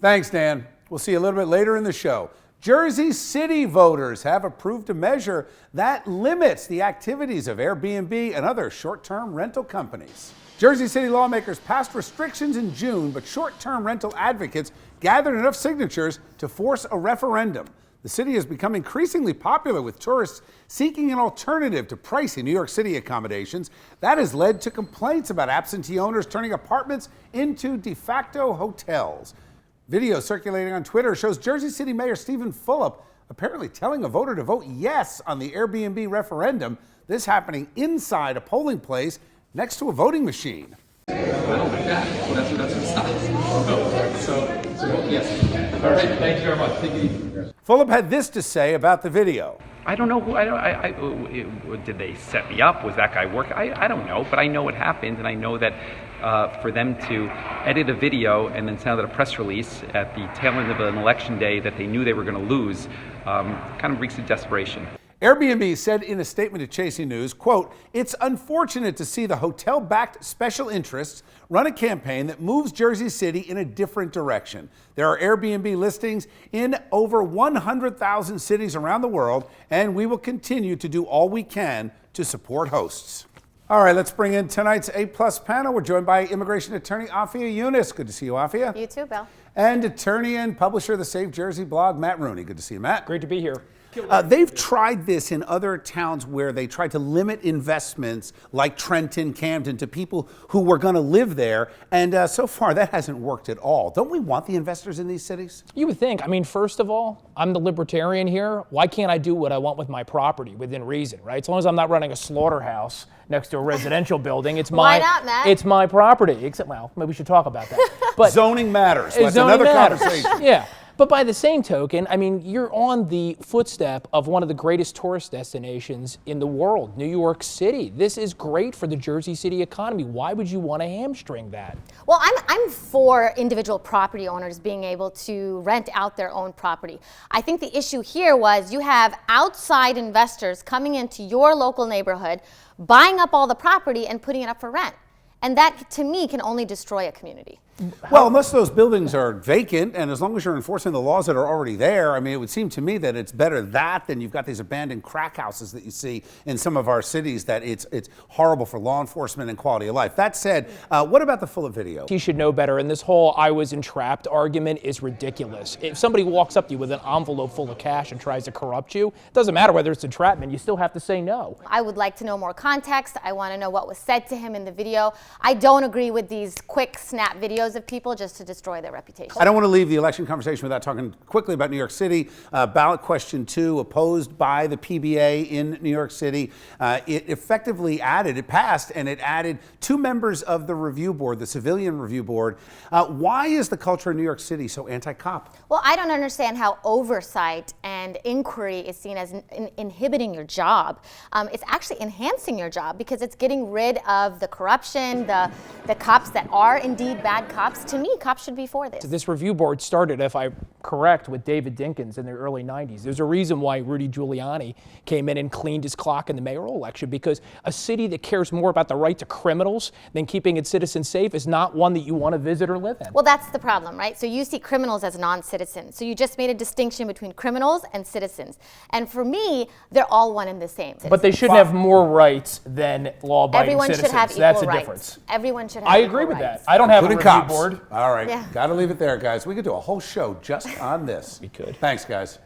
Thanks, Dan. We'll see you a little bit later in the show. Jersey City voters have approved a measure that limits the activities of Airbnb and other short-term rental companies. Jersey City lawmakers passed restrictions in June, but short-term rental advocates gathered enough signatures to force a referendum. The city has become increasingly popular with tourists seeking an alternative to pricey New York City accommodations. That has led to complaints about absentee owners turning apartments into de facto hotels. Video circulating on Twitter shows Jersey City Mayor Stephen Fulop apparently telling a voter to vote yes on the Airbnb referendum. This happening inside a polling place next to a voting machine. That's what stops. So yes. All right, thank you very much. Take it easy. Fulop had this to say about the video. I don't know who, did they set me up? Was that guy working? I don't know, but I know what happened, and I know that for them to edit a video and then send out a press release at the tail end of an election day that they knew they were going to lose kind of reeks of desperation. Airbnb said in a statement to Chasing News, quote, "It's unfortunate to see the hotel-backed special interests run a campaign that moves Jersey City in a different direction. There are Airbnb listings in over 100,000 cities around the world, and we will continue to do all we can to support hosts." All right, let's bring in tonight's A-plus panel. We're joined by immigration attorney Afia Yunus. Good to see you, Afia. You too, Bill. And attorney and publisher of the Save Jersey blog, Matt Rooney. Good to see you, Matt. Great to be here. They've tried this in other towns where they tried to limit investments like Trenton, Camden to people who were going to live there. And so far, that hasn't worked at all. Don't we want the investors in these cities? You would think. I mean, first of all, I'm the libertarian here. Why can't I do what I want with my property within reason, right? As long as I'm not running a slaughterhouse next to a residential building, it's Why not, Matt? It's my property. Except, well, maybe we should talk about that. But zoning matters. That's another conversation. Yeah. But by the same token, I mean, you're on the footstep of one of the greatest tourist destinations in the world, New York City. This is great for the Jersey City economy. Why would you want to hamstring that? Well, I'm for individual property owners being able to rent out their own property. I think the issue here was you have outside investors coming into your local neighborhood, buying up all the property and putting it up for rent. And that, to me, can only destroy a community. Well, unless those buildings are vacant, and as long as you're enforcing the laws that are already there, I mean, it would seem to me that it's better that than you've got these abandoned crack houses that you see in some of our cities, that it's horrible for law enforcement and quality of life. That said, what about the Fulop video? He should know better, and this whole "I was entrapped" argument is ridiculous. If somebody walks up to you with an envelope full of cash and tries to corrupt you, it doesn't matter whether it's entrapment, you still have to say no. I would like to know more context. I want to know what was said to him in the video. I don't agree with these quick snap videos of people just to destroy their reputation. I don't want to leave the election conversation without talking quickly about New York City. Ballot question 2 opposed by the PBA in New York City. It effectively added, it passed, and it added 2 members of the review board, the civilian review board. Why is the culture in New York City so anti-cop? Well, I don't understand how oversight and inquiry is seen as inhibiting your job. It's actually enhancing your job because it's getting rid of the corruption, the cops that are indeed bad cops. To me, cops should be for this. This review board started, if I'm correct, with David Dinkins in the early 90s. There's a reason why Rudy Giuliani came in and cleaned his clock in the mayoral election, because a city that cares more about the rights of criminals than keeping its citizens safe is not one that you want to visit or live in. Well, that's the problem, right? So you see criminals as non-citizens. So you just made a distinction between criminals and citizens. And for me, they're all one and the same. But they shouldn't have more rights than law-abiding Everyone citizens. should have equal That's a rights. difference. Everyone should have I equal agree with rights. that. I don't have Including a review cops. board. All right, Yeah. got to leave it there, guys. We could do a whole show just on this. We could. Thanks, guys.